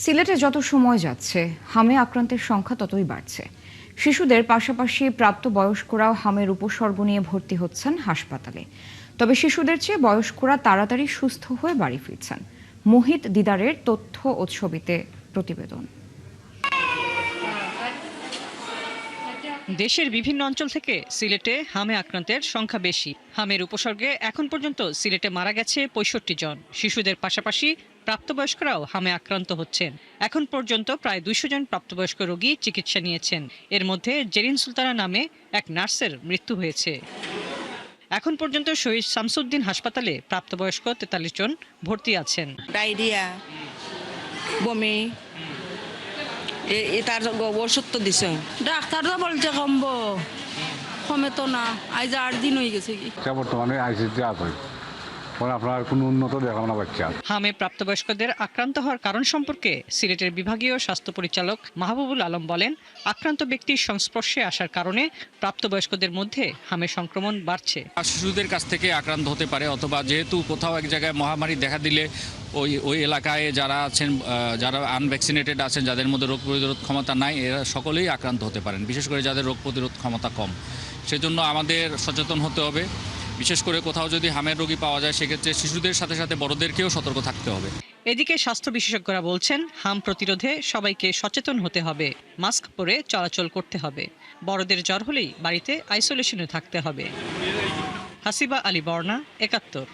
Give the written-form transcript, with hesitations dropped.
সিলেটে যত সময় যাচ্ছে হামে আক্রান্তের সংখ্যা ততই বাড়ছে। শিশুদের পাশাপাশি প্রাপ্তবয়স্করাও হামের উপসর্গ নিয়ে ভর্তি হচ্ছেন হাসপাতালে। তবে শিশুদের চেয়ে বয়স্করা তাড়াতাড়ি সুস্থ হয়ে বাড়ি ফিরছেন। মোহিত দিদারের তথ্য ও ছবিতে প্রতিবেদন। দেশের বিভিন্ন অঞ্চল থেকে সিলেটে হামে আক্রান্তের সংখ্যা বেশি। হামের উপসর্গে এখন পর্যন্ত সিলেটে মারা গেছে ৬৫ জন। শিশুদের পাশাপাশি প্রাপ্তবয়স্করাও হামে আক্রান্ত হচ্ছেন। এখন পর্যন্ত প্রায় ২০০ জন প্রাপ্তবয়স্ক রোগী চিকিৎসা নিয়েছেন। এর মধ্যে জেরিন সুলতানা নামে এক নার্সের মৃত্যু হয়েছে। এখন পর্যন্ত শহীদ শামসুদ্দিন হাসপাতালে প্রাপ্তবয়স্ক ৪৩ জন ভর্তি আছেন। ডায়রিয়া, বমি, তার ওষুধ তো দিছে। ডাক্তার তো বলছে কমবো, কমে তো না। আজ ৮ দিন হয়ে গেছে কি। বর্তমানে আইসিসি আছে, আপনার কোনো উন্নত দেখাবো না বাচ্চা। হামে প্রাপ্তবয়স্কদের আক্রান্ত হওয়ার কারণ সম্পর্কে সিলেটের বিভাগীয় স্বাস্থ্য পরিচালক মাহবুবুল আলম বলেন, আক্রান্ত ব্যক্তির সংস্পর্শে আসার কারণে প্রাপ্তবয়স্কদের মধ্যে হামের সংক্রমণ বাড়ছে। শিশুদের কাছ থেকে আক্রান্ত হতে পারে, অথবা যেহেতু কোথাও এক জায়গায় মহামারী দেখা দিলে ওই এলাকায় যারা আছেন, যারা আনভ্যাকসিনেটেড আছেন, যাদের মধ্যে রোগ প্রতিরোধ ক্ষমতা নাই, এরা সকলেই আক্রান্ত হতে পারেন, বিশেষ করে যাদের রোগ প্রতিরোধ ক্ষমতা কম। সেজন্য আমাদের সচেতন হতে হবে। বিশেষ করে কোথাও যদি হামের রোগী পাওয়া যায়, সেক্ষেত্রে শিশুদের সাথে সাথে বড়দেরকেও সতর্ক থাকতে হবে। এদিকে স্বাস্থ্য বিশেষজ্ঞরা বলছেন, হাম প্রতিরোধে সবাইকে সচেতন হতে হবে, মাস্ক পরে চলাচল করতে হবে। বড়দের জ্বর হলেই বাড়িতে আইসোলেশনে থাকতে হবে। হাসিবা আলী বর্ণা, ৭১।